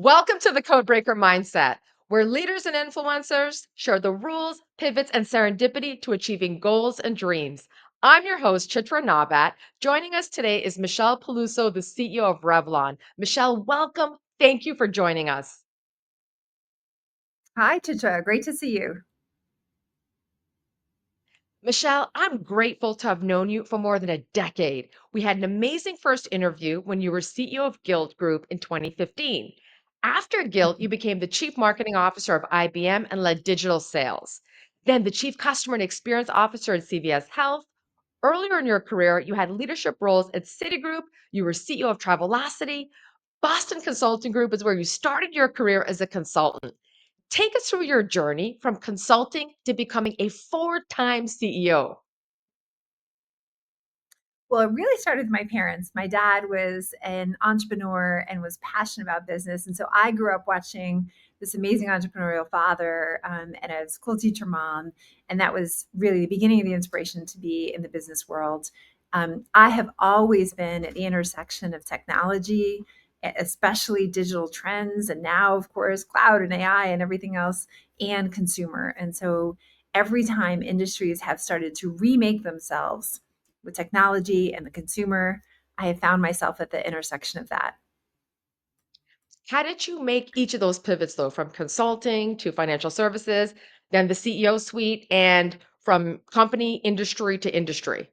Welcome to the CodeBreaker Mindset, where leaders and influencers share the rules, pivots, and serendipity to achieving goals and dreams. I'm your host, Chitra Nawbatt. Joining us today is Michelle Peluso, the CEO of Revlon. Michelle, welcome. Thank you for joining us. Hi, Chitra. Great to see you. Michelle, I'm grateful to have known you for more than a decade. We had an amazing first interview when you were CEO of Guild Group in 2015. After Guild, you became the Chief Marketing Officer of IBM and led digital sales. Then the Chief Customer and Experience Officer at CVS Health. Earlier in your career, you had leadership roles at Citigroup. You were CEO of Travelocity. Boston Consulting Group is where you started your career as a consultant. Take us through your journey from consulting to becoming a four-time CEO. Well, it really started with my parents. My dad was an entrepreneur and was passionate about business. And so I grew up watching this amazing entrepreneurial father and a school teacher mom. And that was really the beginning of the inspiration to be in the business world. I have always been at the intersection of technology, especially digital trends, and now, of course, cloud and AI and everything else, and consumer. And so every time industries have started to remake themselves, with technology and the consumer, I have found myself at the intersection of that. How did you make each of those pivots, though, from consulting to financial services, then the CEO suite, and from company industry to industry?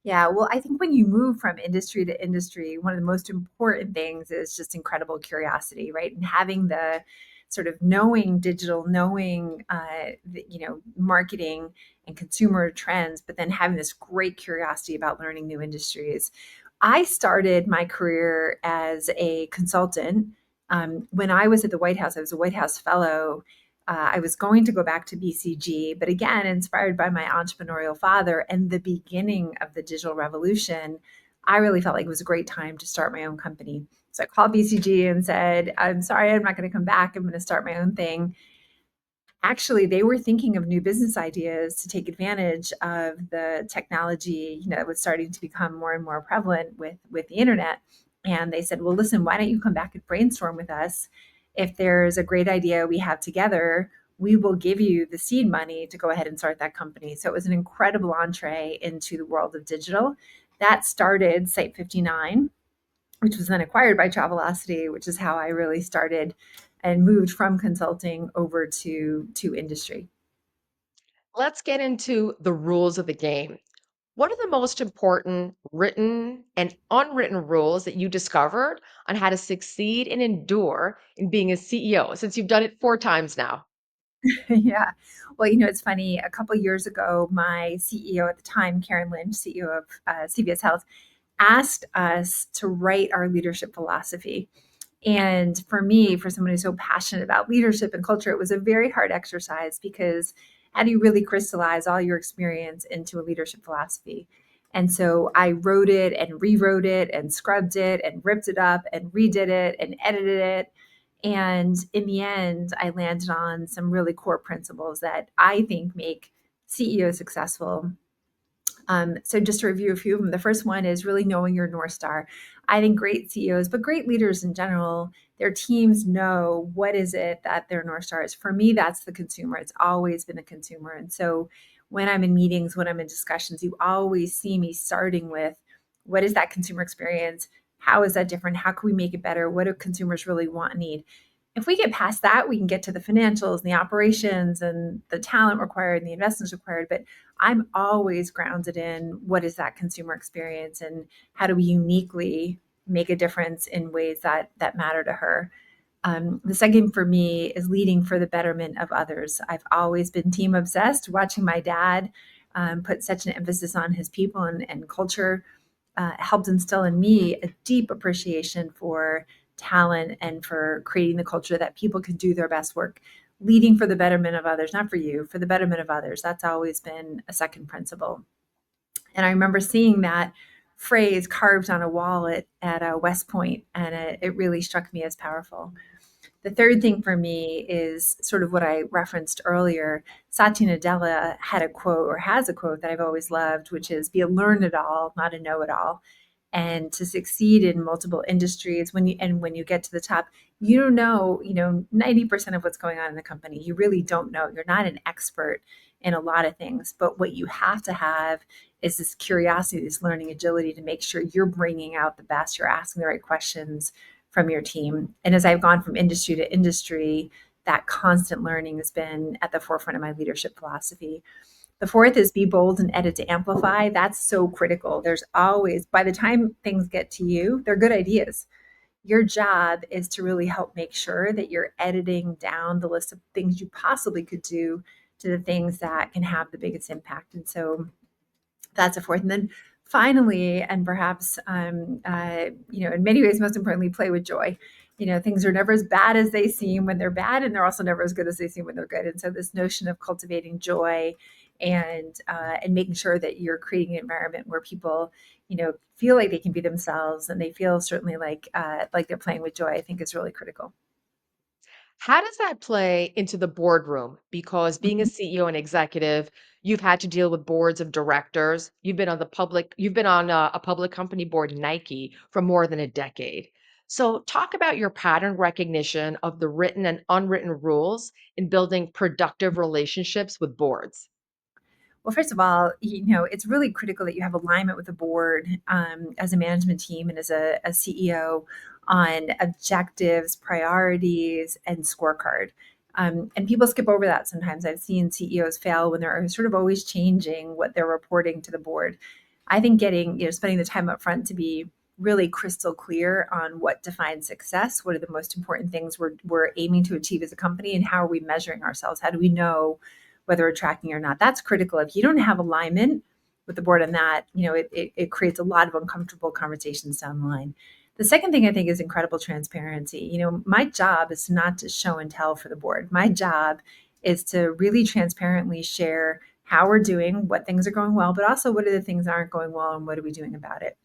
Yeah, well, I think when you move from industry to industry, one of the most important things is just incredible curiosity, right? And having the sort of knowing digital, knowing marketing and consumer trends, but then having this great curiosity about learning new industries. I started my career as a consultant. When I was at the White House, I was a White House fellow. I was going to go back to BCG, but again, inspired by my entrepreneurial father and the beginning of the digital revolution, I really felt like it was a great time to start my own company. So I called BCG and said, I'm sorry, I'm not going to come back. I'm going to start my own thing. Actually, they were thinking of new business ideas to take advantage of the technology, that was starting to become more and more prevalent with the internet. And they said, well, listen, why don't you come back and brainstorm with us? If there's a great idea we have together, we will give you the seed money to go ahead and start that company. So it was an incredible entree into the world of digital. That started Site 59, which was then acquired by Travelocity, which is how I really started and moved from consulting over to industry. Let's get into the rules of the game. What are the most important written and unwritten rules that you discovered on how to succeed and endure in being a CEO since you've done it four times now? Yeah. Well, it's funny. A couple years ago, my CEO at the time, Karen Lynch, CEO of CVS Health, asked us to write our leadership philosophy. And for me, for someone who's so passionate about leadership and culture, it was a very hard exercise because how do you really crystallize all your experience into a leadership philosophy? And so I wrote it and rewrote it and scrubbed it and ripped it up and redid it and edited it. And in the end, I landed on some really core principles that I think make CEOs successful. So just to review a few of them, the first one is really knowing your North Star. I think great CEOs, but great leaders in general, their teams know what is it that their North Star is. For me, that's the consumer. It's always been the consumer. And so when I'm in meetings, when I'm in discussions, you always see me starting with what is that consumer experience? How is that different? How can we make it better? What do consumers really want and need? If we get past that, we can get to the financials and the operations and the talent required and the investments required. But I'm always grounded in what is that consumer experience and how do we uniquely make a difference in ways that matter to her. The second for me is leading for the betterment of others. I've always been team obsessed. Watching my dad put such an emphasis on his people and culture helped instill in me a deep appreciation for talent and for creating the culture that people can do their best work, leading for the betterment of others, not for you, for the betterment of others. That's always been a second principle. And I remember seeing that phrase carved on a wall at West Point, and it really struck me as powerful. The third thing for me is sort of what I referenced earlier. Satya Nadella had a quote or has a quote that I've always loved, which is be a learn it all, not a know it all. and to succeed in multiple industries. When you get to the top, you don't know, 90% of what's going on in the company. You really don't know. You're not an expert in a lot of things, but what you have to have is this curiosity, this learning agility to make sure you're bringing out the best, you're asking the right questions from your team. And as I've gone from industry to industry, that constant learning has been at the forefront of my leadership philosophy. The fourth is be bold and edit to amplify. That's so critical. There's always, by the time things get to you, they're good ideas. Your job is to really help make sure that you're editing down the list of things you possibly could do to the things that can have the biggest impact. And so that's a fourth. And then finally, and perhaps, in many ways, most importantly, play with joy. Things are never as bad as they seem when they're bad, and they're also never as good as they seem when they're good. And so this notion of cultivating joy and making sure that you're creating an environment where people, feel like they can be themselves and they feel certainly like they're playing with joy, I think is really critical. How does that play into the boardroom? Because being a Mhm. CEO and executive, you've had to deal with boards of directors. You've been on a public company board, Nike, for more than a decade. So, talk about your pattern recognition of the written and unwritten rules in building productive relationships with boards. Well, first of all, it's really critical that you have alignment with the board as a management team and as a CEO on objectives, priorities, and scorecard. And people skip over that sometimes. I've seen CEOs fail when they're sort of always changing what they're reporting to the board. I think spending the time up front to be really crystal clear on what defines success, what are the most important things we're aiming to achieve as a company, and how are we measuring ourselves? How do we know whether we're tracking or not? That's critical. If you don't have alignment with the board on that, it creates a lot of uncomfortable conversations down the line. The second thing I think is incredible transparency. My job is not to show and tell for the board. My job is to really transparently share how we're doing, what things are going well, but also what are the things that aren't going well and what are we doing about it.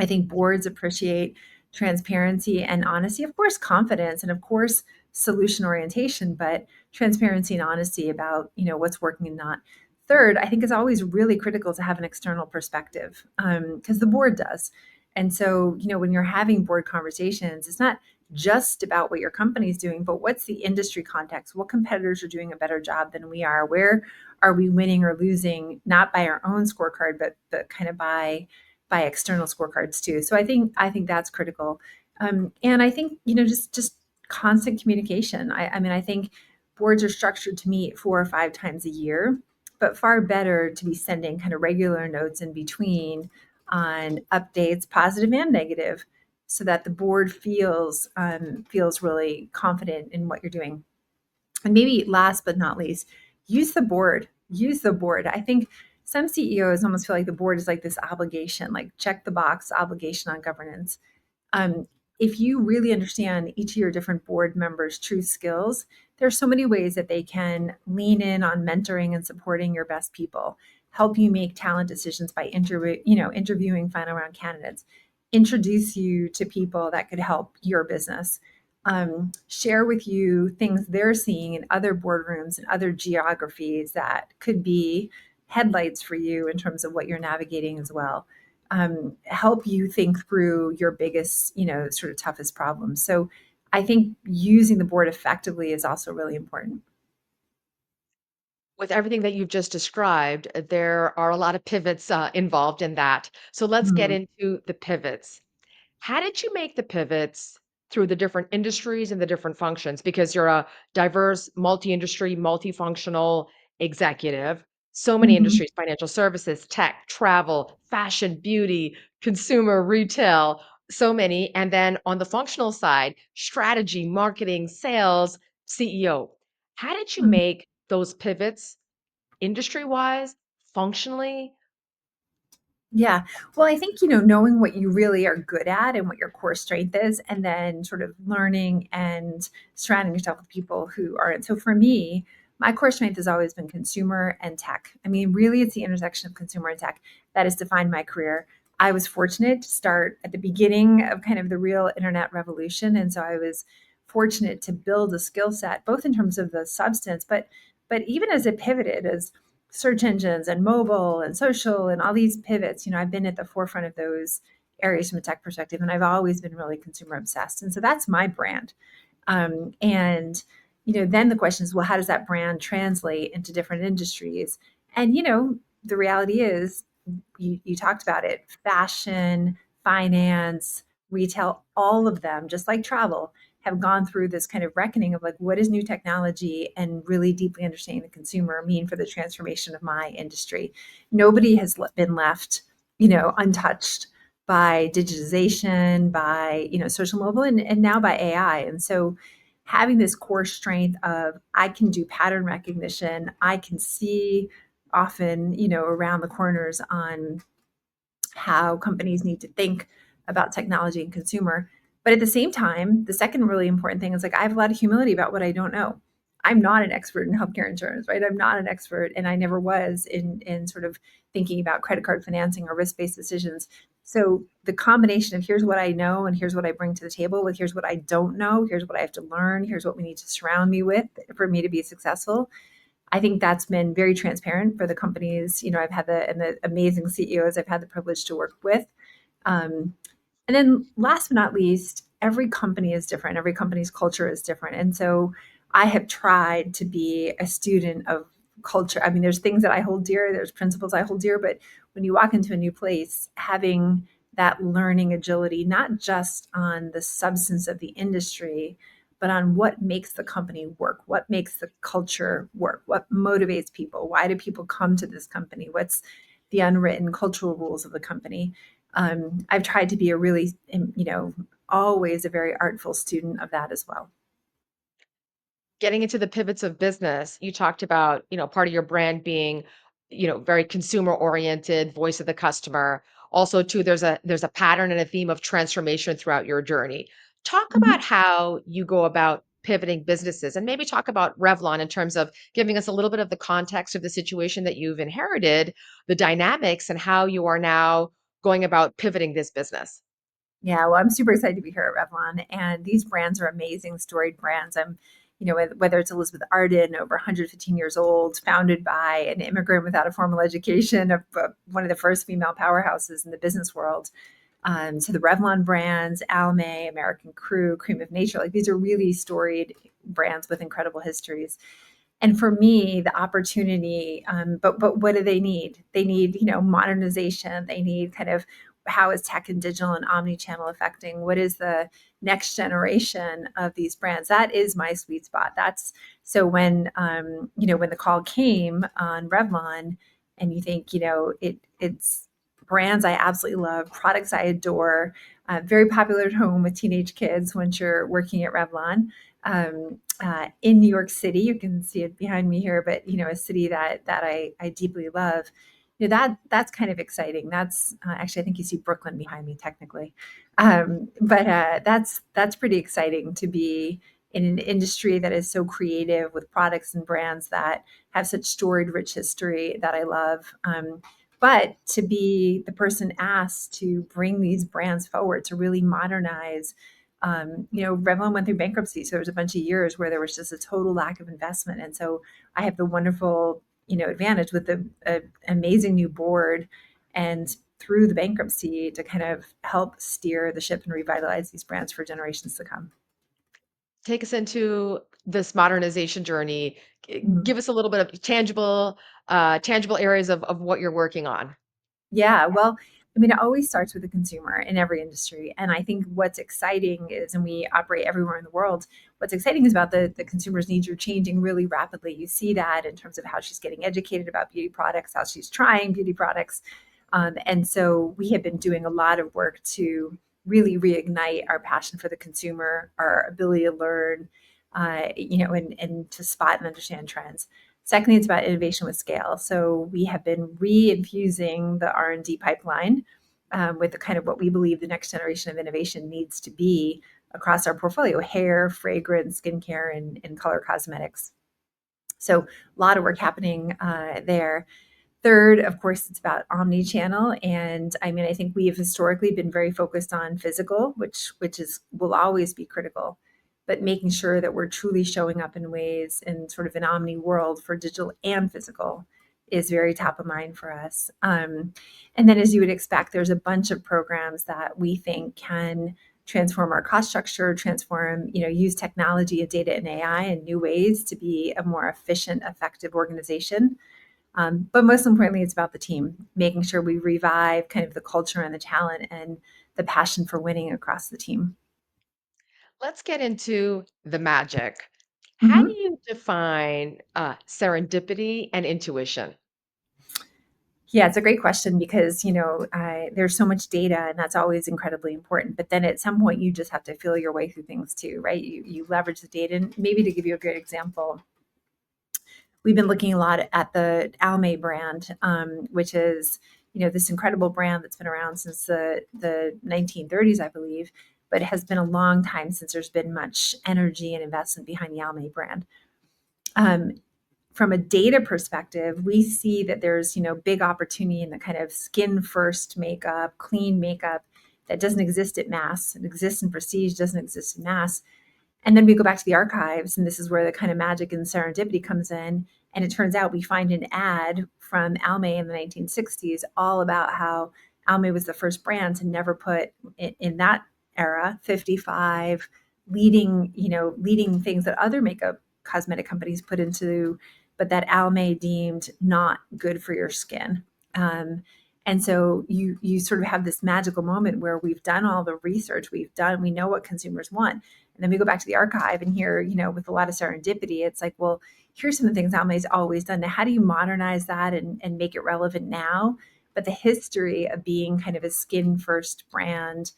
I think boards appreciate transparency and honesty, of course, confidence, and of course, solution orientation, but transparency and honesty about what's working and not. Third, I think it's always really critical to have an external perspective because the board does. And so, when you're having board conversations, it's not just about what your company is doing, but what's the industry context? What competitors are doing a better job than we are? Where are we winning or losing, not by our own scorecard, but kind of by external scorecards too. So I think that's critical. And I think just constant communication. I mean, I think boards are structured to meet 4 or 5 times a year, but far better to be sending kind of regular notes in between on updates, positive and negative, so that the board feels really confident in what you're doing. And maybe last but not least, use the board. Use the board. I think some CEOs almost feel like the board is like this obligation, like check the box obligation on governance. Um, if you really understand each of your different board members' true skills, there are so many ways that they can lean in on mentoring and supporting your best people, help you make talent decisions by interviewing final round candidates, introduce you to people that could help your business, share with you things they're seeing in other boardrooms and other geographies that could be headlights for you in terms of what you're navigating as well. Help you think through your biggest, sort of toughest problems. So I think using the board effectively is also really important. With everything that you've just described, there are a lot of pivots involved in that. So, let's get Mhm. into the pivots. How did you make the pivots through the different industries and the different functions? Because you're a diverse, multi-industry, multifunctional executive. So many Mhm. industries, financial services, tech, travel, fashion, beauty, consumer, retail, so many. And then on the functional side, strategy, marketing, sales, CEO. How did you Mhm. make those pivots industry-wise, functionally? Yeah. Well, I think, knowing what you really are good at and what your core strength is, and then sort of learning and surrounding yourself with people who aren't. So for me, my core strength has always been consumer and tech. I mean, really, it's the intersection of consumer and tech that has defined my career. I was fortunate to start at the beginning of kind of the real internet revolution. And so I was fortunate to build a skill set, both in terms of the substance, but even as it pivoted, as search engines and mobile and social and all these pivots, I've been at the forefront of those areas from a tech perspective, and I've always been really consumer obsessed. And so that's my brand. And then the question is, well, how does that brand translate into different industries? And the reality is, you talked about it, fashion, finance, retail, all of them, just like travel, have gone through this kind of reckoning of like, what is new technology and really deeply understanding the consumer mean for the transformation of my industry. Nobody has been left, untouched by digitization, by social mobile, and now by AI. And so having this core strength of, I can do pattern recognition, I can see often, around the corners on how companies need to think about technology and consumer. But at the same time, the second really important thing is like, I have a lot of humility about what I don't know. I'm not an expert in healthcare insurance, right? I'm not an expert, and I never was in sort of thinking about credit card financing or risk-based decisions. So the combination of, here's what I know and here's what I bring to the table, with here's what I don't know, here's what I have to learn, here's what we need to surround me with for me to be successful. I think that's been very transparent for the companies, I've had and the amazing CEOs I've had the privilege to work with. Um, and then last but not least, every company is different. Every company's culture is different. And so I have tried to be a student of culture. I mean, there's things that I hold dear, there's principles I hold dear, but when you walk into a new place, having that learning agility, not just on the substance of the industry, but on what makes the company work, what makes the culture work, what motivates people, why do people come to this company, what's the unwritten cultural rules of the company. I've tried to be a really, always a very artful student of that as well. Getting into the pivots of business, you talked about, part of your brand being, very consumer oriented, voice of the customer. Also, too, there's a pattern and a theme of transformation throughout your journey. Talk about Mhm. how you go about pivoting businesses, and maybe talk about Revlon in terms of giving us a little bit of the context of the situation that you've inherited, the dynamics, and how you are now going about pivoting this business. Yeah, well, I'm super excited to be here at Revlon, and these brands are amazing, storied brands. Whether it's Elizabeth Arden, over 115 years old, founded by an immigrant without a formal education, of one of the first female powerhouses in the business world. So the Revlon brands, Almay, American Crew, Cream of Nature, like these are really storied brands with incredible histories. And for me, the opportunity, but what do they need? They need, modernization. They need kind of, how is tech and digital and omni-channel affecting? What is the next generation of these brands? That is my sweet spot. That's so when the call came on Revlon, and you think, it's brands I absolutely love, products I adore, very popular at home with teenage kids once you're working at Revlon. In New York City. You can see it behind me here, but a city that I deeply love. That's kind of exciting. That's actually, I think you see Brooklyn behind me technically, but that's pretty exciting to be in an industry that is so creative, with products and brands that have such storied, rich history that I love. But to be the person asked to bring these brands forward, to really modernize. Revlon went through bankruptcy, so there was a bunch of years where there was just a total lack of investment. And so I have the wonderful, advantage with the amazing new board, and through the bankruptcy, to kind of help steer the ship and revitalize these brands for generations to come. Take us into this modernization journey. Mhm. Give us a little bit of tangible areas of what you're working on. Yeah, well, I mean, it always starts with the consumer in every industry. And I think what's exciting is, and we operate everywhere in the world, what's exciting is about the consumer's needs are changing really rapidly. You see that in terms of how she's getting educated about beauty products, how she's trying beauty products. And so we have been doing a lot of work to really reignite our passion for the consumer, our ability to learn, and to spot and understand trends. Secondly, it's about innovation with scale. So we have been re-infusing the R&D pipeline with the kind of what we believe the next generation of innovation needs to be across our portfolio: hair, fragrance, skincare, and color cosmetics. So a lot of work happening there. Third, of course, it's about omni-channel. And I mean, I think we have historically been very focused on physical, which is will always be critical, but making sure that we're truly showing up in ways in sort of an omni world for digital and physical is very top of mind for us. And then, as you would expect, there's a bunch of programs that we think can transform our cost structure, transform, use technology and data and AI in new ways to be a more efficient, effective organization. But most importantly, it's about the team, making sure we revive kind of the culture and the talent and the passion for winning across the team. Let's get into the magic. How do Mhm. you define serendipity and intuition? Yeah, it's a great question because there's so much data, and that's always incredibly important. But then at some point, you just have to feel your way through things too, right? You leverage the data, and maybe to give you a good example, we've been looking a lot at the Almay brand, which is this incredible brand that's been around since the 1930s, I believe, but it has been a long time since there's been much energy and investment behind the Almay brand. Um, from a data perspective, we see that there's big opportunity in the kind of skin first makeup, clean makeup that doesn't exist at mass. It exists in prestige, doesn't exist in mass. And then we go back to the archives, and this is where the kind of magic and serendipity comes in. And it turns out we find an ad from Almay in the 1960s all about how Almay was the first brand to never put in that era 55 leading things that other makeup cosmetic companies put into, but that Almay deemed not good for your skin. Um, and so you sort of have this magical moment where we've done all the research we know what consumers want, and then we go back to the archive and here, with a lot of serendipity, it's like, well, here's some of the things Almay's always done. Now, how do you modernize that and make it relevant now? But the history of being kind of a skin first brand,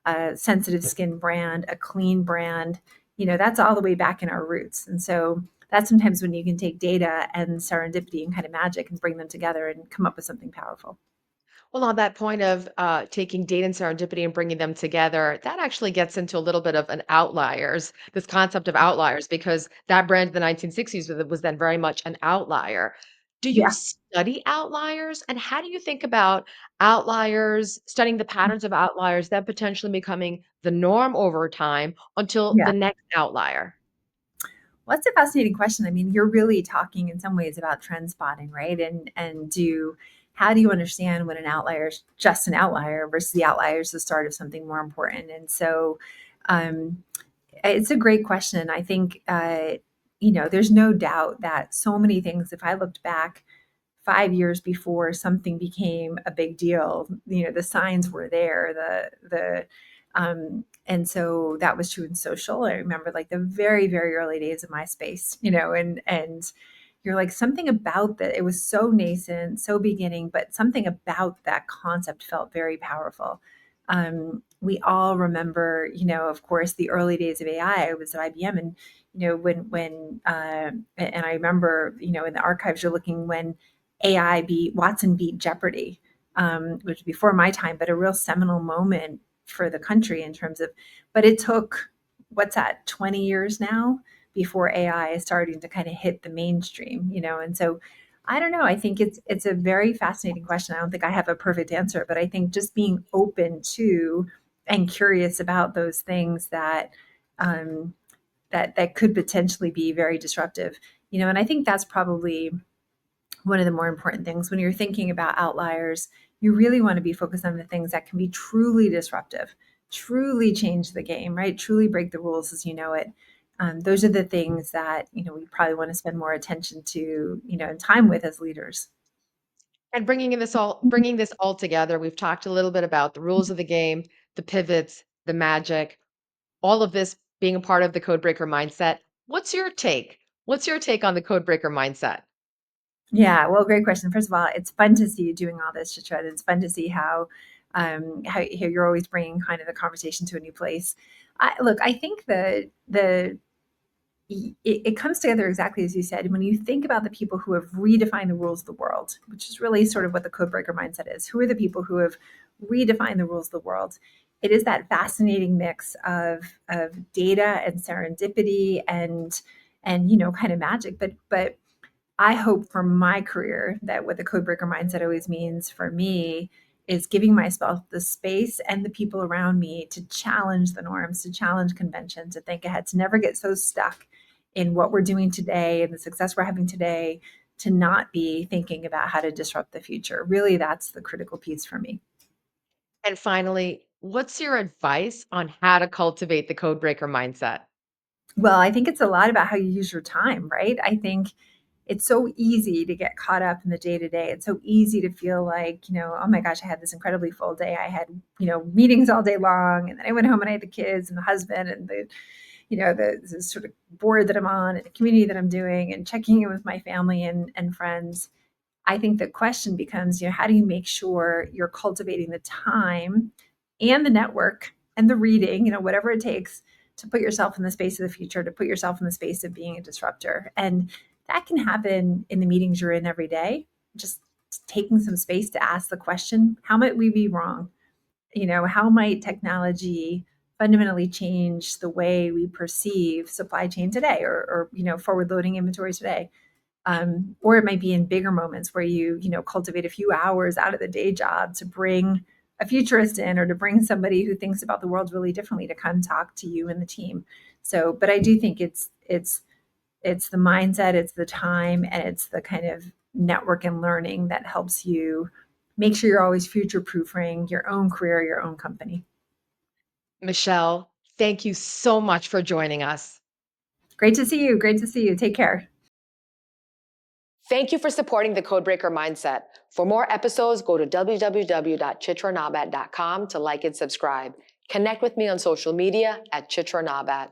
a sensitive skin brand, a clean brand, that's all the way back in our roots. And so that's sometimes when you can take data and serendipity and kind of magic and bring them together and come up with something powerful. Well, on that point of taking data and serendipity and bringing them together, that actually gets into a little bit of an outliers, this concept of outliers, because that brand in the 1960s was then very much an outlier. Do you Yeah. study outliers? And how do you think about outliers, studying the patterns of outliers, then potentially becoming the norm over time until Yeah. the next outlier? Well, that's a fascinating question. I mean, you're really talking in some ways about trend spotting, right? And do how do you understand when an outlier is just an outlier versus the outlier is the start of something more important? And so, um, it's a great question. I think there's no doubt that so many things. If I looked back 5 years before something became a big deal, the signs were there. And so that was true in social. I remember like the very, very early days of MySpace, and you're like something about that. It was so nascent, so beginning, but something about that concept felt very powerful. We all remember, of course, the early days of AI. I was at IBM, and and I remember, in the archives, you're looking when Watson beat Jeopardy, which was before my time, but a real seminal moment for the country in terms of, but it took, what's that, 20 years now before AI is starting to kind of hit the mainstream, and so I don't know. I think it's a very fascinating question. I don't think I have a perfect answer, but I think just being open to and curious about those things um, that could potentially be very disruptive, and I think that's probably one of the more important things when you're thinking about outliers. You really want to be focused on the things that can be truly disruptive, truly change the game, right? Truly break the rules as you know it. Those are the things that we probably want to spend more attention to, and time with as leaders. And bringing this all together, we've talked a little bit about the rules of the game, the pivots, the magic, all of this being a part of the Codebreaker mindset. What's your take? What's your take on the Codebreaker mindset? Yeah, well, great question. First of all, it's fun to see you doing all this, Chitra. It's fun to see how you're always bringing kind of the conversation to a new place. Look, I think it comes together exactly as you said. When you think about the people who have redefined the rules of the world, which is really sort of what the codebreaker mindset is, who are the people who have redefined the rules of the world? It is that fascinating mix of data and serendipity and kind of magic. But I hope for my career that what the codebreaker mindset always means for me is giving myself the space and the people around me to challenge the norms, to challenge convention, to think ahead, to never get so stuck in what we're doing today and the success we're having today, to not be thinking about how to disrupt the future. Really, that's the critical piece for me. And finally, what's your advice on how to cultivate the codebreaker mindset? Well, I think it's a lot about how you use your time, right? I think it's so easy to get caught up in the day to day. It's so easy to feel like, oh my gosh, I had this incredibly full day. I had, meetings all day long. And then I went home and I had the kids and the husband and the sort of board that I'm on and the community that I'm doing and checking in with my family and friends. I think the question becomes, how do you make sure you're cultivating the time and the network and the reading, whatever it takes to put yourself in the space of the future, to put yourself in the space of being a disruptor. And that can happen in the meetings you're in every day, just taking some space to ask the question, how might we be wrong? How might technology fundamentally change the way we perceive supply chain today or forward loading inventory today? Or it might be in bigger moments where you cultivate a few hours out of the day job to bring a futurist in or to bring somebody who thinks about the world really differently to come talk to you and the team. So, but I do think it's the mindset, it's the time, and it's the kind of network and learning that helps you make sure you're always future proofing your own career, your own company. Michelle, thank you so much for joining us. Great to see you. Great to see you. Take care. Thank you for supporting the Codebreaker Mindset. For more episodes, go to www.chitranawbatt.com to like and subscribe. Connect with me on social media at Chitra Nawbatt.